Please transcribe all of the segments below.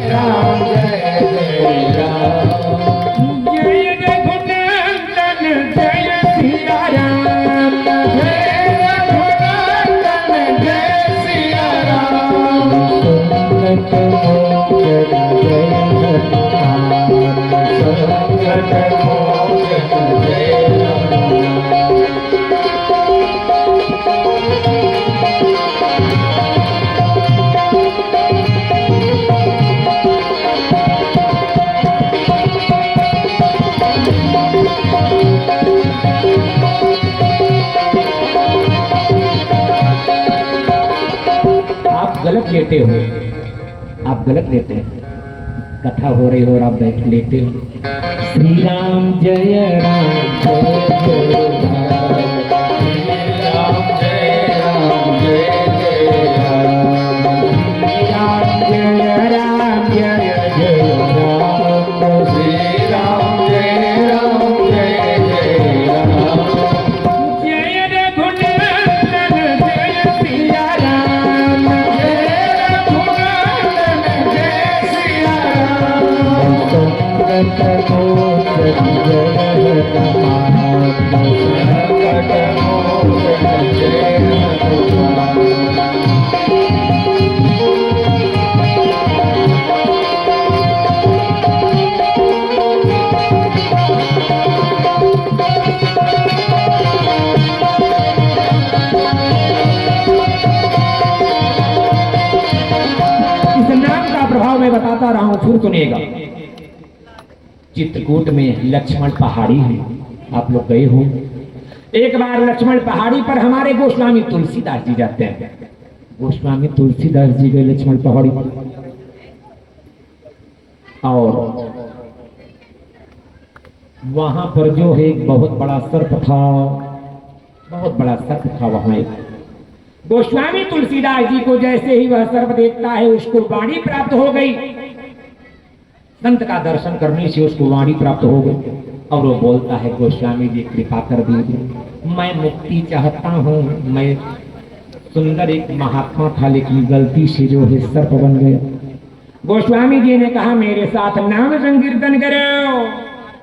राम जय जय राम जय रघुनंदन जय सिया राम जय रघुनंदन जय सिया राम संकट मोचन जय हनुमान संकट मोचन जय गलत लेटे हो, आप गलत लेटे हैं। कथा हो रही हो और आप बैठ लेटे हो। श्री राम जय राम जय जय राम जय राम जय जय राम जय राम जय जय राम श्री राम जय राम जय जय राम जय रघुनंदन जय सिया राम संकट मोचन जय हनुमान संकट मोचन जय हनुमान। इस नाम का प्रभाव मैं बताता रहा हूं, फिर सुनिएगा। चित्रकूट में लक्ष्मण पहाड़ी है, आप लोग गए हो। एक बार लक्ष्मण पहाड़ी पर हमारे गोस्वामी तुलसीदास जी जाते हैं। गोस्वामी तुलसीदास जी गए लक्ष्मण पहाड़ी पर और वहां पर जो है एक बहुत बड़ा सर्प था, बहुत बड़ा सर्प था वहां एक। गोस्वामी तुलसीदास जी को जैसे ही वह सर्प देखता है उसको वाणी प्राप्त हो गई। संत का दर्शन करने से उसको वाणी प्राप्त हो गई और वो बोलता है गोस्वामी जी कृपा कर दीजिए, मैं मुक्ति चाहता हूँ। मैं सुंदर एक महात्मा था लेकिन गलती से जो है सर्प बन गया। गोस्वामी जी ने कहा मेरे साथ नाम संकीर्तन करो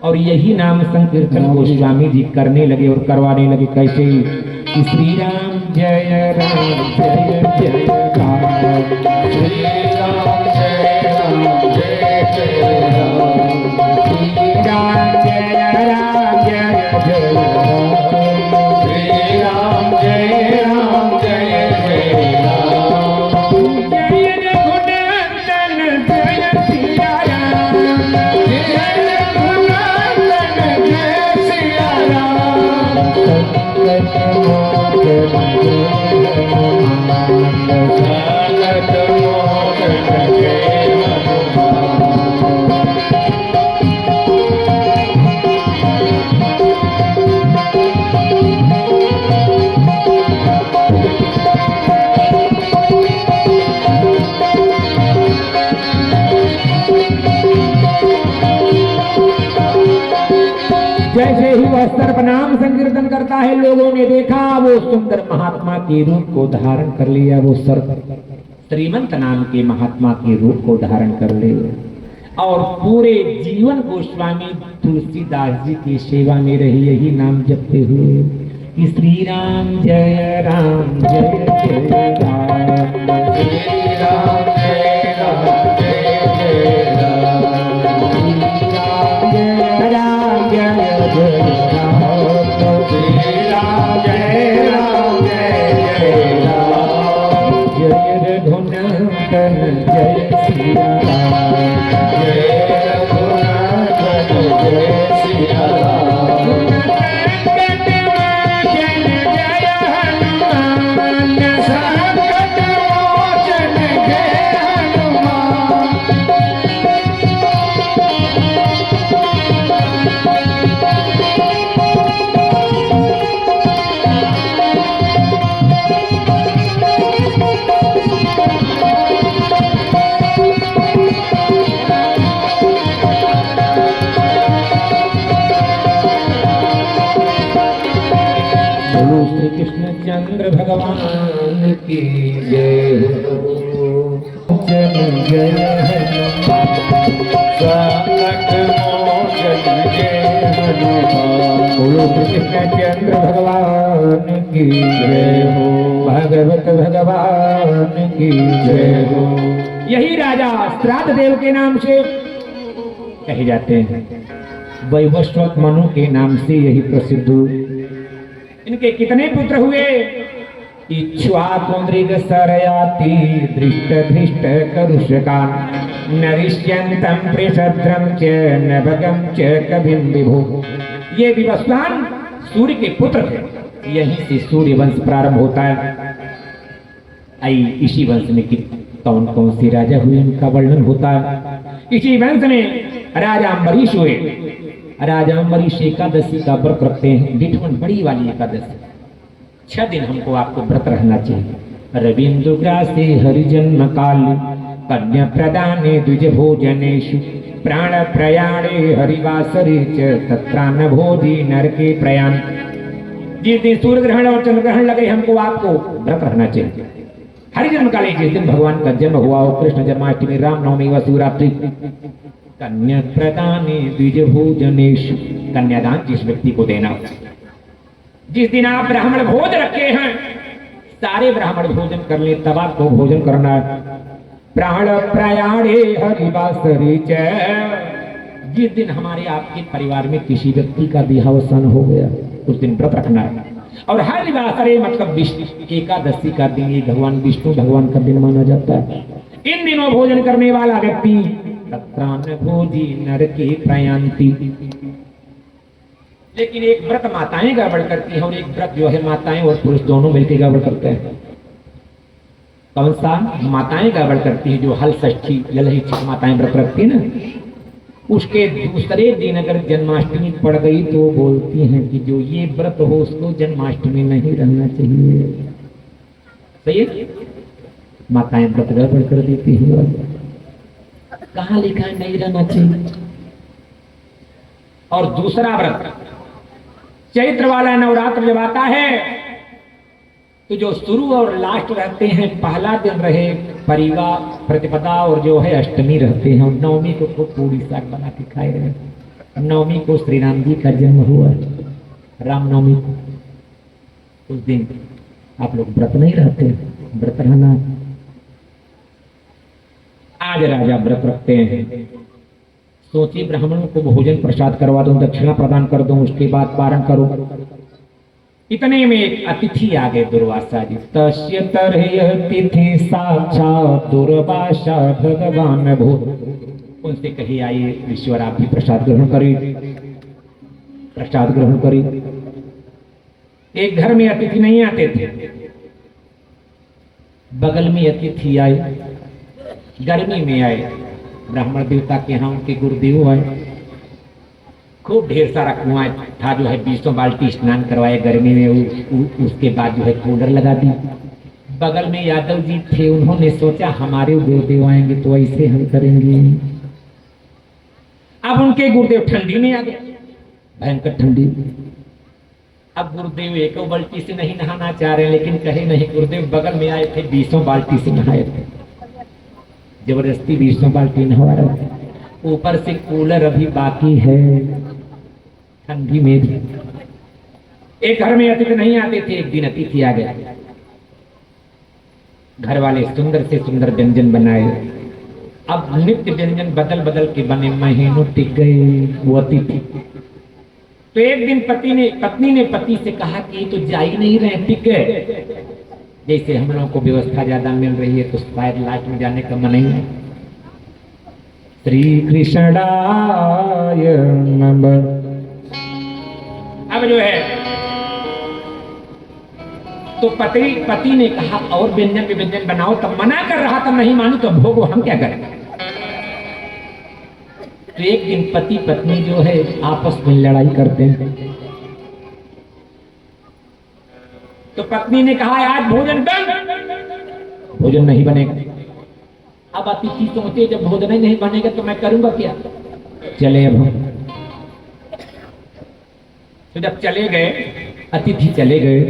और यही नाम संकीर्तन गोस्वामी जी करने लगे और करवाने लगे। कैसे? श्री राम जय राम जय जय राम श्री राम जय राम जय जय राम श्री राम जय राम जय जय राम श्री राम जय राम जय जय राम जय रघुनंदन जय सिया राम जय रघुनंदन जय सिया राम संकट मोचन जय हनुमान संकट मोचन जय हनुमान। जैसे ही वह सर्प नाम संकीर्तन करता है, लोगों ने देखा वो सुंदर महात्मा के रूप को धारण कर लिया। वो सर्प श्रीमंत नाम के महात्मा के रूप को धारण कर लिया और पूरे जीवन गोस्वामी तुलसीदास जी की सेवा में रही, यही नाम जपते हुए कि श्री राम जय राम जय जय राम श्री राम जय राम जय जय राम श्री राम जय राम जय जय राम श्री राम जय राम जय जय राम जय रघुनंदन जय सिया राम जय रघुनंदन जय सिया राम संकट मोचन जय हनुमान संकट मोचन जय हनुमान। श्री कृष्ण चंद्र भगवान की जय हो। जय हनुमान। बोलो कृष्णचंद्र भगवान की जय हो, भगवत भगवान की जय हो। यही राजा श्राद्ध देव के नाम से कहे जाते हैं, वैवस्वत मनु के नाम से यही प्रसिद्ध। इनके कितने पुत्र हुए? इक्ष्वाकुमृग सरयाति दृष्ट धृष्ट करुषकान् नरिष्यन्तं प्रशद्रं च नभगं च कविं विभो। ये विवस्वान सूर्य के पुत्र थे, यहीं से सूर्य वंश प्रारंभ होता है। आई इसी वंश में कौन कौन से राजा हुए इनका वर्णन होता है। इसी वंश में राजा अम्बरीश हुए। राजा अम्बरीश एकादशी का व्रत रखते हैं, डिठवन बड़ी वाली एकादशी। 6 दिन हमको आपको व्रत रहना चाहिए। रविंद्र ग्रासे हरिजन्म काल कन्या प्रदाने द्विज भोजनेषु प्राण प्रयाणे हरिवासरे च तत्रान्न भोजी नरके प्रयाण। जिस दिन सूर्य ग्रहण और चंद्र ग्रहण लगे हमको आपको व्रत रहना चाहिए। हरिजन्म काले जिस दिन भगवान का जन्म हुआ हो, कृष्ण जन्माष्टमी, रामनवमी व शिवरात्रि। कन्या प्रदाने द्विज भोजनेषु, कन्यादान जिस व्यक्ति को देना हो। जिस दिन आप ब्राह्मण भोज रखे हैं, सारे ब्राह्मण भोजन कर ले, तब आपको भोजन करना है। प्राण प्रयाणे हरिवासरे च, जिस दिन हमारे आपके परिवार में किसी व्यक्ति का देहावसान हो गया उस दिन व्रत रखना है। और हरिवासरे मतलब विष्णु एकादशी का दिन, ये भगवान विष्णु भगवान का दिन माना जाता है। इन दिनों भोजन करने वाला व्यक्ति तत्रान्न भोजी नरके प्रयान्ति। लेकिन एक व्रत माताएं गड़बड़ करती हैं और एक व्रत जो है माताएं और पुरुष दोनों मिलकर गड़बड़ करते हैं। कौन सा? माताएं गड़बड़ करती हैं, जो हल षष्ठी ललहिच्छिक माताएं व्रत रखती है ना, उसके दूसरे दिन अगर जन्माष्टमी पड़ गई तो बोलती हैं कि जो ये व्रत हो उसको जन्माष्टमी नहीं रहना चाहिए। सही है? माताएं व्रत गड़बड़ कर देती हैं। कहाँ लिखा है नहीं रहना चाहिए? और दूसरा व्रत चैत्र वाला नवरात्र जब आता है तो जो शुरू और लास्ट रहते हैं, पहला दिन रहे परिवार प्रतिपदा और जो है अष्टमी रहते हैं। नवमी को खूब पूरी साग बना के खाए रहे। नवमी को श्री राम जी का जन्म हुआ, रामनवमी को। उस दिन आप लोग व्रत नहीं रहते, व्रत रहना। आज राजा व्रत रखते हैं, सोचिए ब्राह्मणों को भोजन प्रसाद करवा दो, दक्षिणा प्रदान कर दो, उसके बाद पारण करो। इतने में एक अतिथि आ गए, दुर्वासा जी। तस्य तरहि अतिथि साक्षात् दुर्वासा भगवान भो। उनसे कही आइए ईश्वर आप भी प्रसाद ग्रहण करिए, प्रसाद ग्रहण करिए। एक घर में अतिथि नहीं आते थे, बगल में अतिथि आए, गर्मी में आए। ब्राह्मण देवता के यहाँ उनके गुरुदेव आए, खूब ढेर सारा कुआं था, जो है 20 बाल्टी स्नान करवाए गर्मी में। उसके बाद जो है कूलर लगा दी। बगल में यादव जी थे, उन्होंने सोचा हमारे गुरुदेव आएंगे तो ऐसे हम करेंगे। अब उनके गुरुदेव ठंडी में आ गए, भयंकर ठंडी। अब गुरुदेव एक बाल्टी से नहीं नहाना चाह रहे, लेकिन कहे नहीं। गुरुदेव बगल में आए थे, 20 बाल्टी से नहाए थे, जबरदस्ती 20 बाल्टी नहा रहे थे। ऊपर से कूलर अभी बाकी है, ठंडी में भी। एक घर में अतिथि नहीं आते थे, एक दिन अतिथि आ गया। घर वाले सुंदर से सुंदर व्यंजन बनाए। अब नित्य व्यंजन बदल बदल के बने, महीनों टिक गए वो अतिथि। तो एक दिन पत्नी ने पति से कहा कि ये तो जा ही नहीं रहे, टिक गए। जैसे हम लोगों को व्यवस्था ज्यादा मिल रही है तो शायद लास्ट में जाने का मन नहीं है। श्री कृष्णाय नमः। अब जो है तो पति ने कहा और व्यंजन बनाओ, तब मना कर रहा था, नहीं मानी तो भोगो, हम क्या करें। तो एक दिन पति पत्नी जो है आपस में लड़ाई करते हैं। तो पत्नी ने कहा आज भोजन बंद, भोजन नहीं बनेगा। अब अतिथि सोचे जब भोजन ही नहीं बनेगा तो मैं करूंगा क्या। चले अब हम। तो जब चले गए, अतिथि चले गए,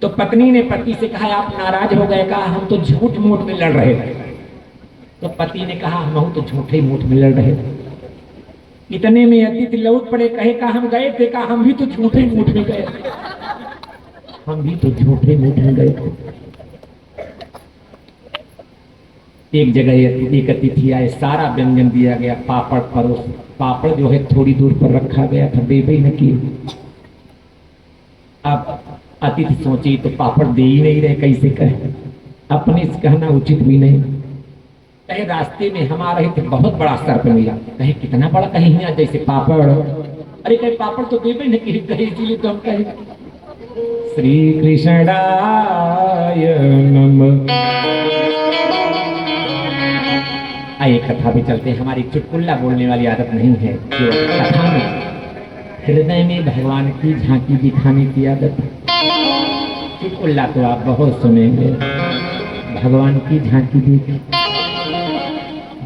तो पत्नी ने पति से कहा आप नाराज हो गए। कहा हम तो झूठ मूठ में लड़ रहे थे, तो पति ने कहा हम तो झूठे मूठ में लड़ रहे। इतने में अतिथि लौट पड़े, कहे कहा हम गए थे, कहा हम भी तो झूठे मूठ में गए, हम भी तो झूठे मूठ में गए थे। एक जगह एक अतिथि आए, सारा व्यंजन दिया गया, पापड़ परोस, पापड़ जो है थोड़ी दूर पर रखा गया था, देवे न किए। अब अतिथि सोची तो पापड़ दे ही नहीं रहे, कैसे कहे, अपने से कहना उचित भी नहीं। कहे रास्ते में हम आ रहे थे, बहुत बड़ा सर्प मिला। कहे कितना बड़ा, कहे यहाँ जैसे पापड़। अरे कहे पापड़ तो देवे न किए, कहे इसीलिए तो हम कहे श्री कृष्णाय नमः। आइए कथा पे चलते हैं। हमारी चुटकुल्ला बोलने वाली आदत नहीं है, जो कथा में हृदय में भगवान की झांकी दिखाने की आदत है। चुटकुल्ला तो आप बहुत सुनेंगे, भगवान की झांकी देख।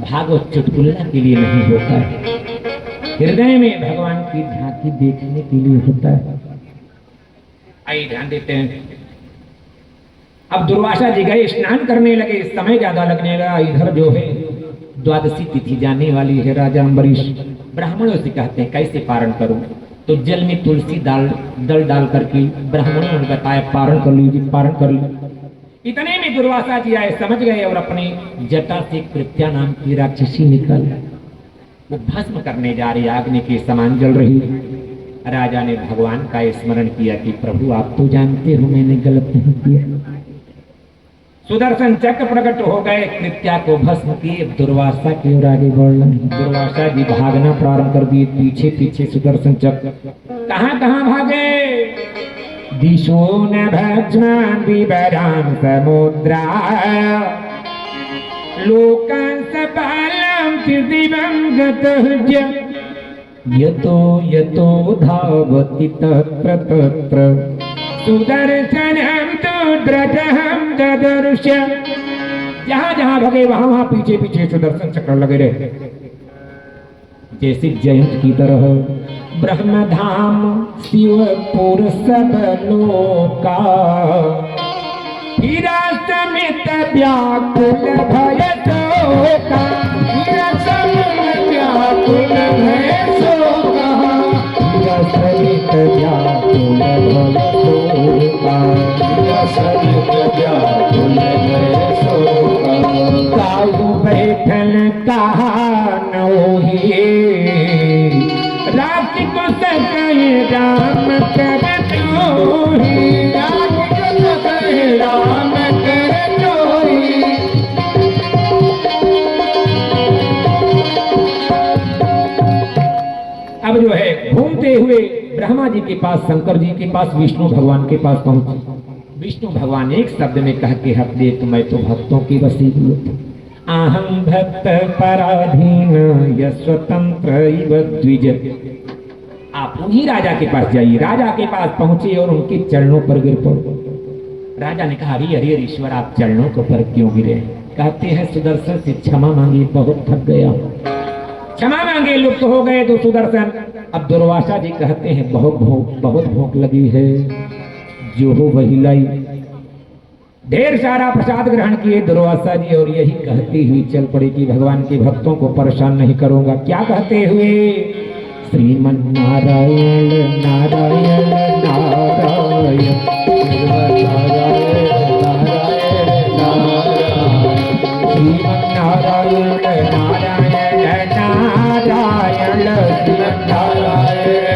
भागवत चुटकुल्ला के लिए नहीं होता है, हृदय में भगवान की झांकी देखने के लिए होता है। आइए ध्यान देते हैं। अब दुर्वासा जी गए, स्नान करने लगे, समय ज्यादा लगने लगा। इधर जो है द्वादशी तिथि जाने वाली है। राजा अम्बरीश ब्राह्मणों से कहते हैं कैसे पारण करूं, तो जल में तुलसी दल डाल करके ब्राह्मणों ने बताया पारण कर लीजिए, पारण कर लीजिए। इतने में दुर्वासा जी आए, समझ गए और अपने जटा से कृत्या नाम की राक्षसी निकल वो भस्म करने जा रही, आग्नि के समान जल रही। राजा ने भगवान का स्मरण किया कि प्रभु आप तो जानते हो मैंने गलत नहीं किया। सुदर्शन चक्र प्रकट हो गए, कृत्या को भस्म किए, दुर्वासा की ओर आगे बढ़ना। दुर्वासा जी भागना प्रारंभ कर दिए, पीछे पीछे सुदर्शन चक्र। कहाँ कहाँ भागे, दिशो न भज्मान विवराम समुद्रा लोकान् सपालम दिवं गतः यतो यतो धावति तत्र तत्र सुदर्शनम तो द्रजहम ददर्श। जहां जहां भगे वहां वहां पीछे पीछे सुदर्शन चक्र लगे रहे, जैसे जयंत की तरह। ब्रह्मधाम शिवपुर सब लोका हीरा समेत व्याकुल भय शोका, हीरा समेत व्याकुल भय शोका, हीरा समेत व्याकुल भय शोका, हीरा समेत व्याकुल भय शोका। काहू बैठन कहानोहि रात को सकहि राम कर जोहि, रात को सकहि राम कर जोहि। अब जो है घूमते हुए ब्रह्मा जी के पास, शंकर जी के पास, विष्णु भगवान के पास पहुंचे। विष्णु भगवान एक शब्द में कह के हक दे, तो मैं तो भक्तों की वसीयत, अहम भक्त पराधीन यस्वतंत्र इव द्विज। आप उन्हीं राजा के पास जाइए। राजा के पास पहुंचे और उनके चरणों पर गिर पड़े। राजा ने कहा अरे अरे ईश्वर आप चरणों के पर क्यों गिरे। कहते हैं सुदर्शन से क्षमा मांगी, बहुत थक गया। क्षमा मांगे, लुप्त हो गए तो सुदर्शन। अब दुर्वासा जी कहते हैं बहुत भूख लगी है, जो हो वही लाई। ढेर सारा प्रसाद ग्रहण किए दुर्वासा जी, और यही कहती हुई चल पड़ी कि भगवान के भक्तों को परेशान नहीं करूंगा। क्या कहते हुए, श्रीमन नारायण नारायण नारायण श्रीमन नारायण नारायण नारायण श्रीमन नारायण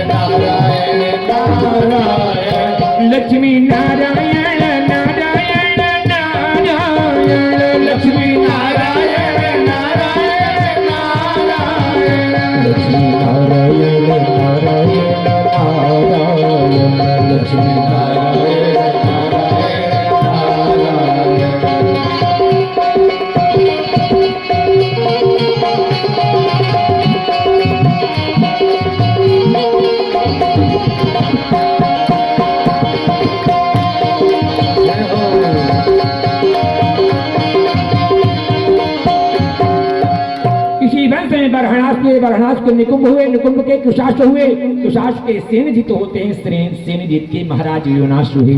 नारायण नारायण लक्ष्मी नारायण नारायण नारायण लक्ष्मी नारायण नारायण नारायण लक्ष्मी नारायण नारायण नारायण लक्ष्मी नारायण बरहणास के निकुंभ हुए, निकुंभ के कुशाश हुए, कुशाश के सेनजित होते हैं, सेनजित के महाराज योनाश हुए,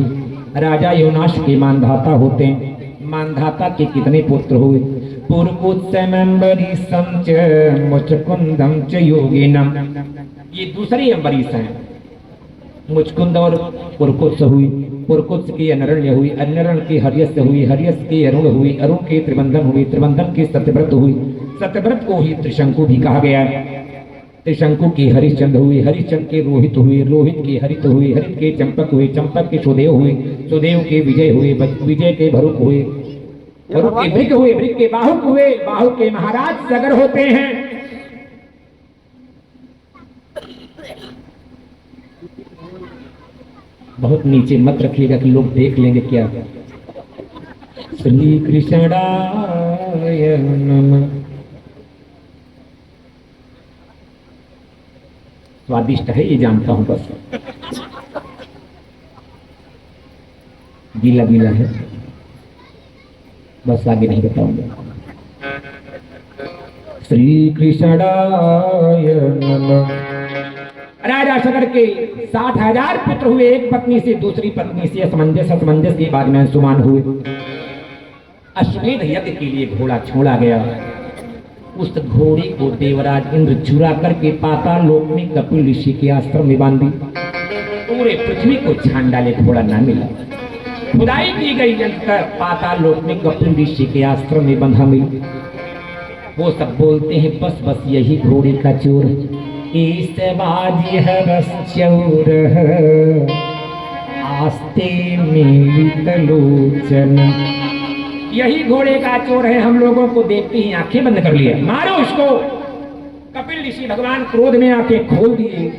राजा योनाश के मानधाता होते हैं। मानधाता के कितने पुत्र हुए, पुरकुत्समंबरीशं च मुचकुंदं च योगिनम। ये दूसरी अंबरीश है। मुचकुंद और पुरकुत्स हुई, पुरकुत्स की अनरण्य हुई, अनरण्य की हर्यस हुई, हर्यस की अरुण हुई, अरुण की त्रिबंधन हुई, त्रिबंधन की सत्यव्रत हुई, सत्यव्रत को ही त्रिशंकु भी कहा गया। त्रिशंकु की हरिश्चंद्र हुई, हरिश्चंद्र के रोहित हुई, रोहित की हरित हुई, हरित के चंपक हुई, चंपक के सुदेव हुई, सुदेव के विजय हुए, विजय के भरुक हुए, भरुक के भृग हुए, भृग के बाहुक हुए, बाहुक के महाराज सगर होते हैं। बहुत नीचे मत रखिएगा कि लोग देख लेंगे क्या। श्री कृष्णाय नमः। स्वादिष्ट है ये जानता हूं, बस गीला गीला है, बस आगे नहीं बताऊंगा। श्री कृष्णाय नमः। राजा सगर के 60,000 पुत्र हुए, एक पत्नी से दूसरी पत्नी से असमंजस, असमंजस के बाद में अंशुमान हुए। अश्वमेध यज्ञ के लिए घोड़ा छोड़ा गया। उस घोड़े को देवराज इंद्र चुरा करके पाताल लोक में कपिल ऋषि के आश्रम में बांधी। पूरे पृथ्वी को छान डाले, घोड़ा ना मिला। खुदाई की गई, पाताल लोक में कपिल ऋषि के आश्रम में बंधा मिली। वो सब बोलते हैं बस बस यही घोड़े का चोर है। इस बाजी हरस चौर आस्ते मिलित लोचन। यही घोड़े का चोर है। हम लोगों को देखते ही आंखें बंद कर लिया, मारो इसको। कपिल ऋषि भगवान क्रोध में आंखें खोल दिए।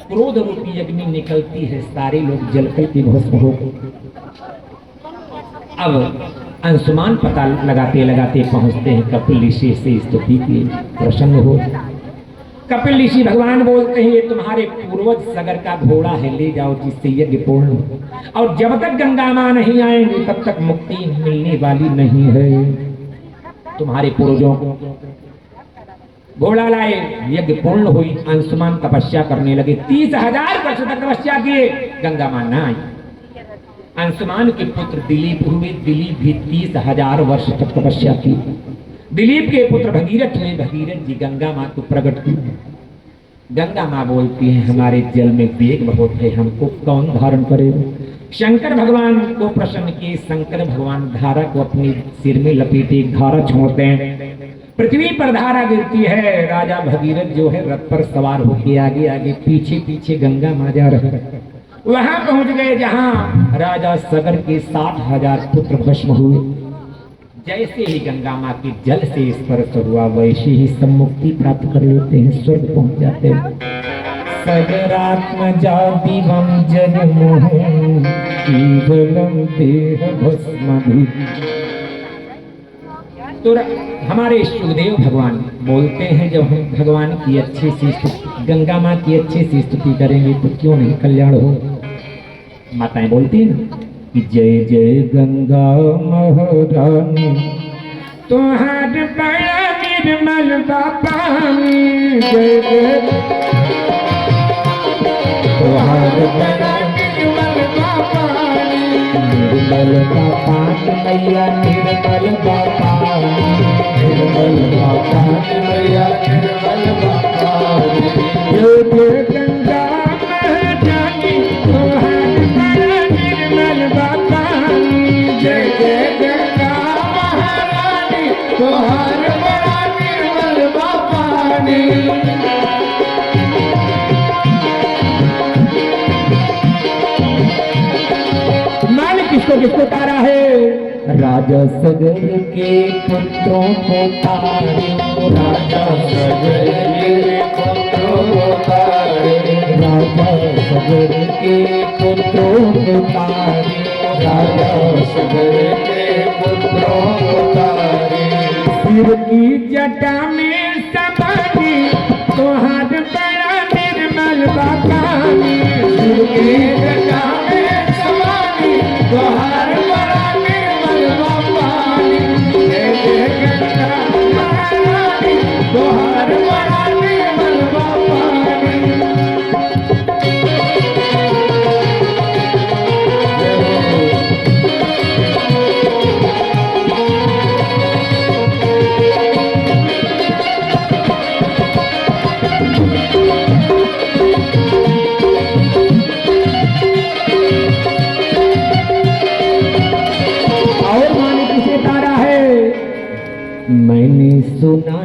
क्रोध रूपी अग्नि निकलती है, सारे लोग जलकर के भस्म हो गए। अब अंशुमान पता लगाते लगाते पहुंचते हैं कपिल ऋषि से स्तुति की, प्रसन्न हो। कपिल ऋषि भगवान बोलते हैं ये तुम्हारे पूर्वज सगर का घोड़ा है, ले जाओ जिससे यज्ञ पूर्ण हो। और जब तक गंगा मां नहीं आएंगे तब तक मुक्ति मिलने वाली नहीं है। तुम्हारे पूर्वजों को घोड़ा लाए, यज्ञ पूर्ण हुई। अंशुमान तपस्या करने लगे, 30,000 वर्ष तक तपस्या किए, गंगा मां न आई। अंशुमान के पुत्र दिलीप हुए, दिलीप भी 30,000 वर्ष तक तपस्या की। दिलीप के पुत्र भगीरथ हुए, भगीरथ जी गंगा मां को प्रकट की। गंगा मां बोलती है हमारे जल में वेग बहुत है, हमको कौन धारण करेगा। शंकर भगवान को प्रसन्न किए, शंकर भगवान धारा को अपने सिर में लपेटे, धारा छोड़ते हैं। पृथ्वी पर धारा गिरती है। राजा भगीरथ जो है रथ पर सवार होकर आगे आगे पीछे पीछे गंगा मां जा रहे हैं। वहां पहुंच गए जहां राजा सगर के 60,000 पुत्र भस्म हुए। जैसे ही गंगा मां के जल से स्पर्श हुआ वैसे ही सब मुक्ति प्राप्त कर लेते हैं, स्वर्ग पहुंच जाते हैं। सगरात्मजा दिवं जगमोह केवलम देह भस्मभि। तो हमारे सुखदेव भगवान बोलते हैं जब हम भगवान की अच्छी सी स्तुति, गंगा मां की अच्छी सी स्तुति करेंगे तो क्यों नहीं कल्याण हो। माताएं बोलती हैं कि जय जय गंगा महारानी, तुम्हार बड़ा निर्मल पानी। जय जय तुम्हार बड़ा निर्मल पानी, निर्मल पानी मैया, निर्मल पानी, निर्मल पानी मैया, निर्मल पानी। जय जय गंगा महारानी, तुम्हार बड़ा निर्मल पानी। जय जय गंगा महारानी, तुम्हार बड़ा निर्मल पानी। मान किसको किसको तारा है। राजा सगर के पुत्रों को तारे, राजा सगर के पुत्रों को तारे, राजा सगर के पुत्रों को तारे, राजा सगर के पुत्रों को तारे। सिर की जटा में समाधि, तुम्हार बड़ा निर्मल पानी। सिर की जटा में समाधि, तुम्हार बड़ा निर्मल पानी। जय जय गंगा महारानी, तुम्हार बड़ा निर्मल पानी।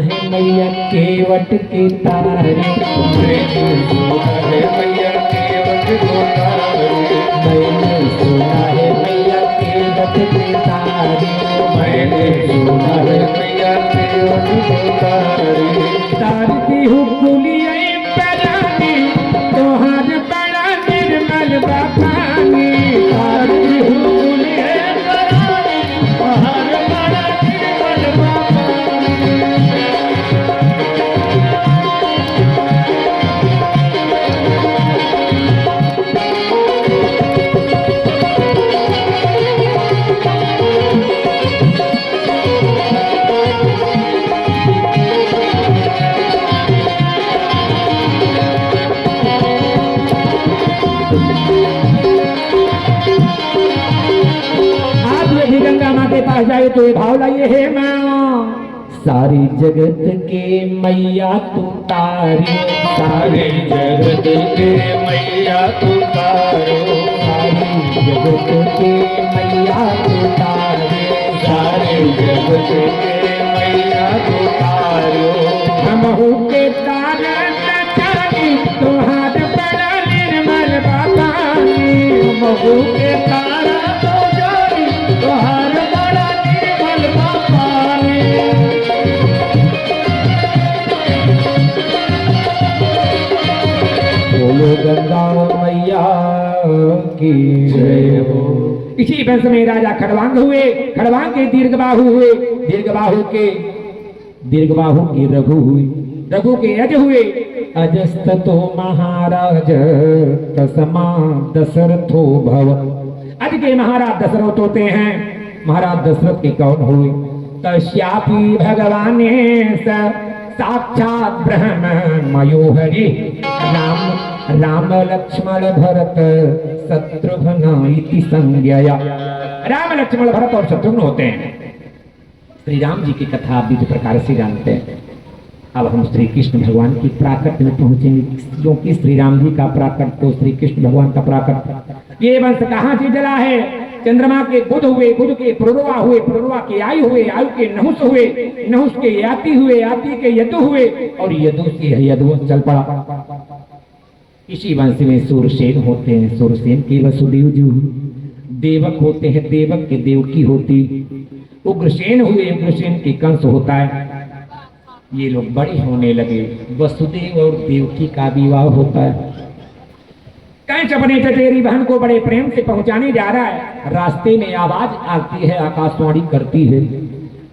है मैया केवट के तारे, मैंने सुना है मैया केवट को तारे, मैंने सुना है मैया केवट के तारे, मैंने सुना है मैया केवट को तारे। तारती हूँ कुलिया परानी, तोहार बड़ा निर्मल बापानी, तारती हूँ कुलिया परानी, तोहार बड़ा निर्मल बापानी। आप यदि गंगा माँ के पास जाए तो ये भाव लाइए, हे माँ सारी जगत के मैया तू तारी, सारे जगत के मैया तू तारो, सारी जगत के मैया तू तारी, सारे जगत के मैया तू तारो। हमहू के तारा नचानी, तुम्हार बड़ा निर्मल बापानी, हमहू के तारा तो जानी, तुम्हार बड़ा निर्मल बापानी। बोलो गंगा मैया की जय हो। इसी वंश में राजा खड़वांग हुए, खड़वांग के दीर्घबाहु हुए, दीर्घबाहु के रघु हुए, रघु के अज हुए, अजस्त तो महाराज तस्मा दशरथो भव। अज के महाराज दशरथ होते हैं। महाराज दशरथ के कौन हुए? तस्यापि भगवान साक्षात ब्रह्म मयोहरि, राम लक्ष्मण भरत शत्रुघ्न इति संज्ञया। राम लक्ष्मण भरत और शत्रुघ्न होते हैं। श्री राम जी की कथा आप इस प्रकार से जानते हैं। अब हम श्री कृष्ण भगवान की प्राकट में पहुंचेंगे, क्योंकि श्री राम जी का प्राकट तो श्री कृष्ण भगवान का प्राकट। ये वंश कहाँ से जला है? चंद्रमा के बुध हुए, बुध के प्रुरवा हुए, प्रुरवा के आयु हुए, आयु के नहुस हुए, नहुस के याति हुए, याति के यदु हुए, और यदु से यदुवंश चल पड़ा। इसी वंश में सूरसेन होते हैं। सूरसेन के वसुदेव जी हुए। देवक होते हैं, देवक के देवकी होती। उग्रसेन हुए, उग्रसेन के कंस होता है। ये लोग बड़े होने लगे। वसुदेव और देवकी का विवाह होता है। कंस अपने चचेरी बहन को बड़े प्रेम से पहुंचाने जा रहा है। रास्ते में आवाज आती है, आकाशवाणी करती है,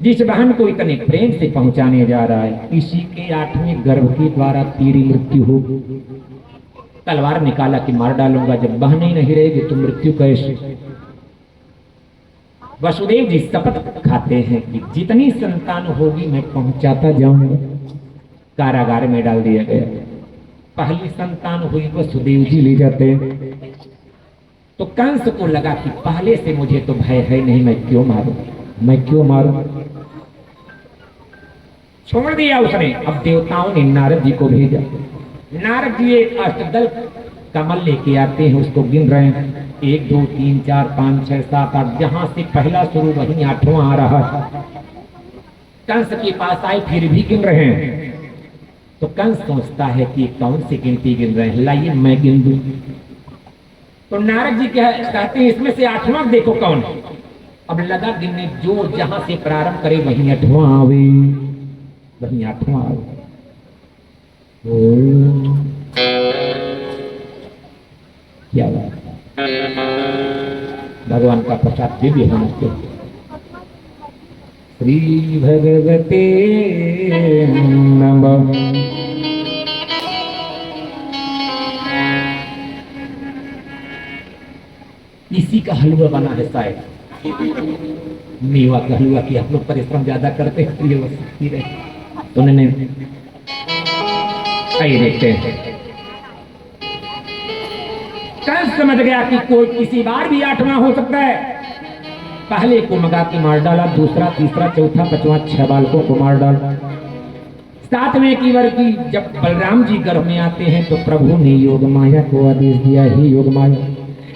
जिस बहन को इतने प्रेम से पहुंचाने जा रहा है, इसी के 8वें गर्भ के द्वारा तेरी मृत्यु हो। तलवार निकाला कि मार डालूंगा, जब बहन ही नहीं रहेगी तो मृत्यु कैसे? वसुदेव जी शपथ खाते हैं कि जितनी संतान होगी मैं पहुंचाता जाऊंगा। कारागार में डाल दिया गया। पहली संतान हुई, वसुदेव जी ले जाते हैं। तो कंस को लगा कि पहले से मुझे तो भय है नहीं, मैं क्यों मारूं? छोड़ दिया उसने। अब देवताओं ने नारद जी को भेजा। नारद जी एक अष्टदल कमल लेके आते हैं, उसको गिन रहे हैं। 1 2 3 4 5 6 7 8, जहां से पहला शुरू वहीं 8वां आ रहा है। कंस के पास आए, फिर भी गिन रहे हैं। तो कंस सोचता है कि कौन सी गिनती गिन रहे हैं, लाइए मैं गिन दूं। तो नारद जी कहते हैं इसमें से 8वां देखो कौन है। अब लगा गिनने, जो जहां से प्रारंभ करे वहीं 8वां आवे, वहीं 8वां आवे। क्या बात, भगवान का प्रसाद दिव्य है मुझको। श्री भगवते नमः। इसी का हलवा बना है शायद, मेवा का हलवा। कि आप लोग परिश्रम ज्यादा करते हैं, ये वस्तु रहे तो उन्होंने आइए देखते हैं। कंस समझ गया कि कोई किसी बार भी 8वां हो सकता है। पहले को मगा के मार डाला, दूसरा, तीसरा, चौथा, 5वां, 6 बालकों को मार डाला। 7वें की वर्षी जब बलराम जी गर्भ में आते हैं तो प्रभु ने योग माया को आदेश दिया, ही योग माया,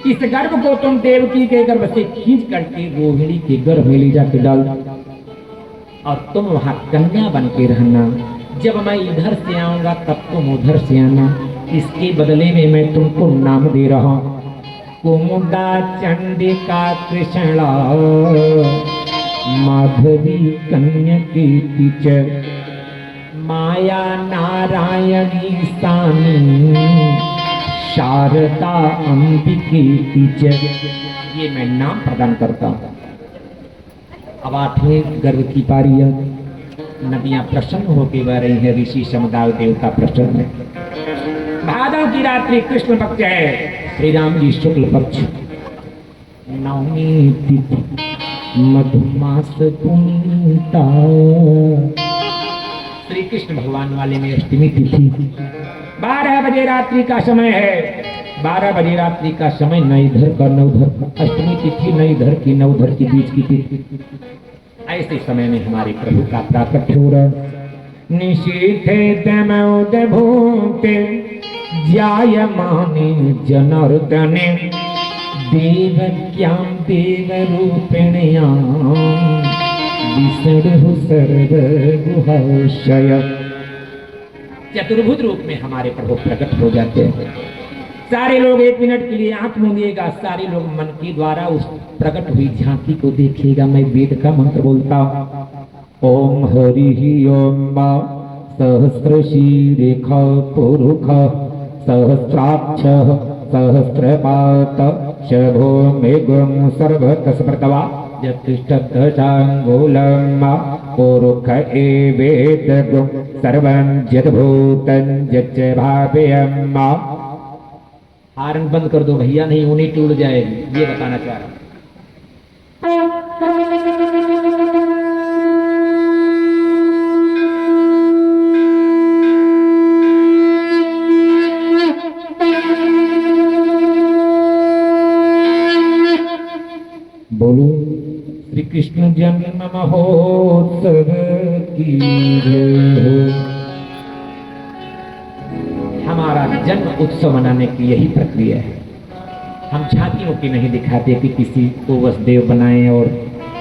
इस गर्भ को तुम देवकी के गर्भ से खींच करके रोहिणी के गर्भ में ले जाके डाल। और तुम वहां कन्या बन के रहना। जब मैं इधर से आऊंगा तब तुम उधर से आना। इसके बदले में मैं तुमको नाम दे रहा हूं, कुमुदा चंडिका कृष्णा माधवी कन्यकी च माया नारायणी सानी शारदा अंबिके च। ये मैं नाम प्रदान करता हूं। अब 8वें गर्भ की पारी है। नदियां प्रसन्न होकर बह रही है, ऋषि समुदाय देवता प्रसन्न है। भादव की रात्रि कृष्ण पक्ष है, श्री राम जी शुक्ल पक्ष, नवमी तिथि मधुमास पुनीता। श्री कृष्ण भगवान वाले में अष्टमी तिथि 12 बजे रात्रि का समय है। 12 बजे रात्रि का समय, न इधर का न उधर। अष्टमी तिथि न इधर की न उधर की बीच की तिथि। ऐसे समय में हमारे प्रभु का प्राकट्य हो रहा। निशीथे तमोदभूते जायमाने जनार्दने देवक्यां देवरूपिण्यां विष्णु सर्वगुहाशय। चतुर्भुज रूप में हमारे प्रभु प्रकट हो जाते हैं। सारे लोग 1 मिनट के लिए आंख मूंदिएगा, सारे लोग मन के द्वारा उस प्रकट हुई झांकी को देखिएगा। मैं वेद का मंत्र बोलता हूं। ओम हरि ओम सहस्रशीरेख पुरुष सहस्राक्ष सहस्रपात शभो मेघं सर्वतस्मृतवा यतिष्ठदशाङ्गुलं पुरुष एवेदगुं सर्वं यद्भूतं यच्च भाव्यं। हारन बंद कर दो भैया, नहीं उन्हीं टूट जाएगी, ये बताना चाह रहा हूं। बोलो श्री कृष्ण जन्म महोत्सव की जय। हमारा जन्म उत्सव मनाने की यही प्रक्रिया है। हम झांकियों की नहीं दिखाते कि किसी को वसुदेव बनाएं और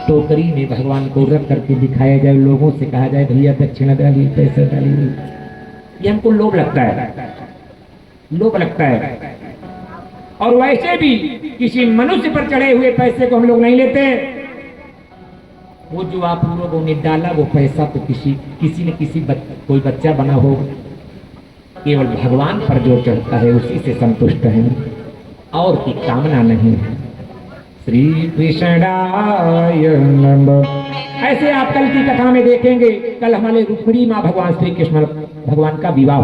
टोकरी में भगवान को रख करके दिखाया जाए, लोगों से कहा जाए भैया दक्षिणा डालिए, पैसा डालिए। ये हमको लोभ लगता है, लोभ लगता है। और वैसे भी किसी मनुष्य पर चढ़े हुए पैसे को हम लोग नहीं लेते। वो जो आप लोगों ने डाला वो पैसा तो किसी न किसी कोई बच्चा बना हो, केवल भगवान पर जो चढ़ता है उसी से संतुष्ट है, और की कामना नहीं है। श्री कृष्णाय नमः। ऐसे आप कल की कथा में देखेंगे, कल हमारे रुक्मिणी माँ भगवान श्री कृष्ण भगवान का विवाह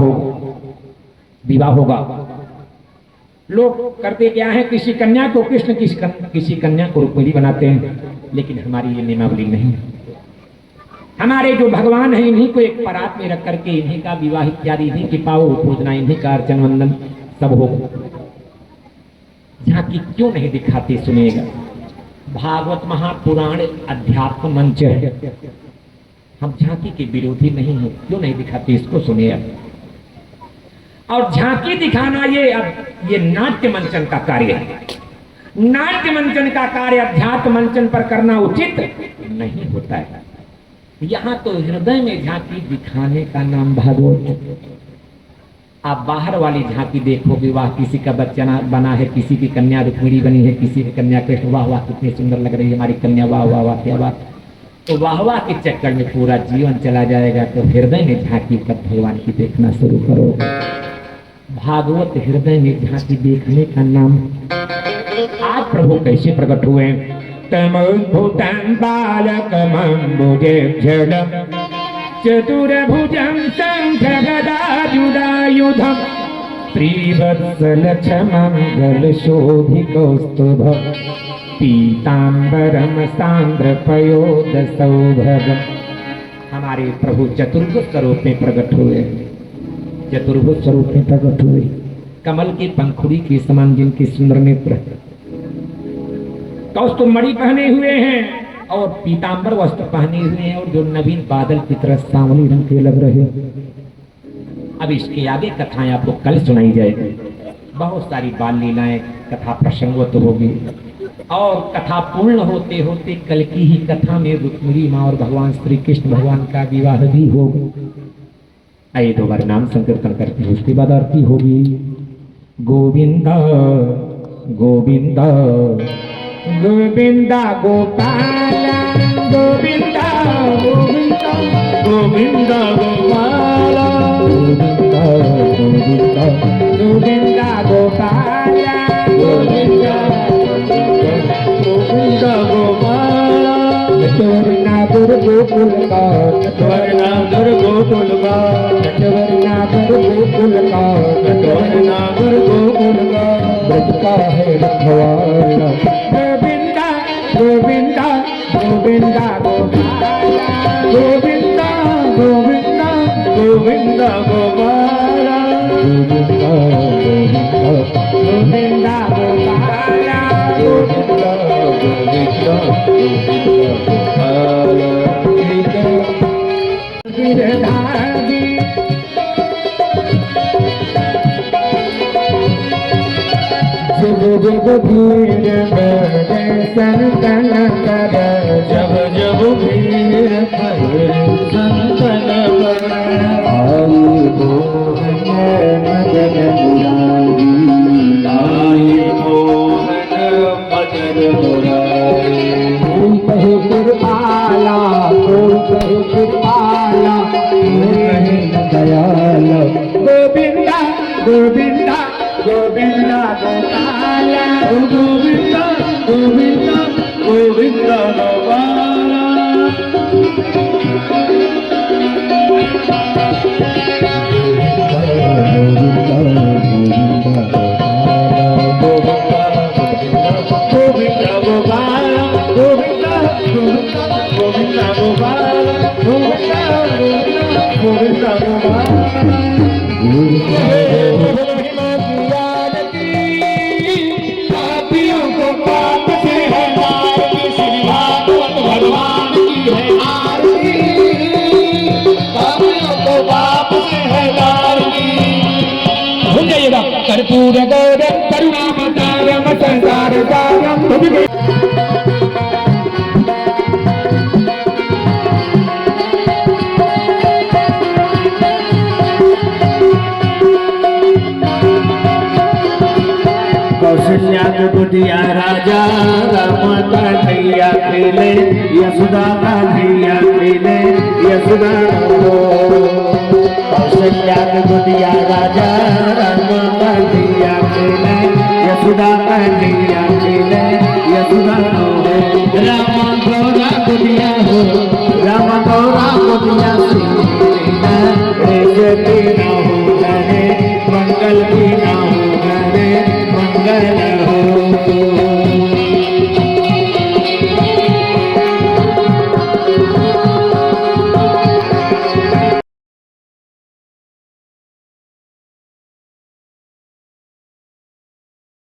होगा। लोग करते क्या है, किसी कन्या को कृष्ण, किसी कन्या को रुक्मिणी बनाते हैं, लेकिन हमारी ये नियमावली नहीं है। हमारे जो भगवान हैं इन्हीं को एक परात में रख करके इन्हीं का विवाह इत्यादि, इन्हीं की पाओ पूजना, इन्हीं का अर्चन वंदन सब हो। झांकी क्यों नहीं दिखाते सुनिएगा। भागवत महापुराण अध्यात्म मंच है, हम झांकी के विरोधी नहीं है, क्यों नहीं दिखाते इसको सुनिए। और झांकी दिखाना ये नाट्य मंचन का कार्य है। नाट्य मंचन का कार्य अध्यात्म मंचन पर करना उचित नहीं होता है। यहाँ तो हृदय में झांकी दिखाने का नाम भागवत। आप बाहर वाली झांकी देखोगे, वाह किसी का बच्चा बना है, किसी की कन्या रुक्मिणी बनी है, किसी की कन्या कृष्ण, वाह वाह कितनी सुंदर लग रही है हमारी कन्या, वाह वाह वाह क्या बात। तो वाह वाह के चक्कर में पूरा जीवन चला जाएगा। तो हृदय में झांकी कर भगवान की देखना शुरू करो। भागवत हृदय में झांकी देखने का नाम। आज प्रभु कैसे प्रकट हुए। तमोद्भूतं बालकमम्बुजेक्षणं चतुर्भुजं शङ्खगदायुधायुधं श्रीवत्सलक्षमं गलशोभिकौस्तुभं पीताम्बरं सान्द्रपयोदसौभगम्। हमारे प्रभु चतुर्भुज स्वरूप में प्रकट हुए, चतुर्भुज स्वरूप में प्रकट हुए। कमल की पंखुड़ी के समान जिनके सुंदर नेत्र, कौस्तुभ मणि पहने हुए हैं और पीतांबर वस्त्र पहने हुए हैं, और जो नवीन बादल की तरह सांवली रंग के लग रहे। अब इसके आगे कथाएं आपको कल सुनाई जाएगी। बहुत सारी बाल लीलाएं कथा प्रसंगवत होगी। और कथा पूर्ण होते होते कल की ही कथा में रुक्मिणी माँ और भगवान श्री कृष्ण भगवान का विवाह भी होगा। आइए दो बार नाम संकीर्तन करते हैं, उसके बाद आरती होगी। गोविंदा गोविंदा गोविंदा गोपाल गोविंदा गोविंदा गोविंदा गोपाल गोविंदा गोविंदा गोविंदा गोपाल गोविंदा गोविंदा गोपाल नटवरनागर गोकुल का नटवरनागर गोकुल का नटवरनागर गोकुल का नटवरनागर गोकुल का ब्रज का है रखवाला। गोविंदा गोविंदा गोविंदा गोपाल गोविंदा गोविंदा गोविंदा गोपाल गोविंदा गोविंदा गोपाल गोविंदा गोविंदा गोपाल गिरधारी जब जब भीड़ दर्शन तन कर जब जब भीड़ भरे संतन पर आई मोहन मदन मुरारी आई मोहन मदन मुरारी कोई कहे कृपाला कोई कहे कृपाला कोई कहे दयाल। गोविंदा गोविंदा गोविंदा गोपाल गोविंदा गोविंदा गोविंदा गोपाल गोविंदा गोपाल गोविंदा गोविंदा गोपाल गोविंदा पापियों को पाप से है आरती, श्री भागवत भगवान की है आरती। पापियों को पाप से है आरती। हो जाइएगा कर्पूर गौरम करुणावतारम संसार सारम। कौशल्या को बुधिया राजा राम का धैया खेले यशोदा का धैया खेले यशोदा कौशल्या को बुधिया राजा राम का धैया खेले यशोदा का धैया खेले यशोदा राम गौरा बुधिया हो राम गौरा बुधिया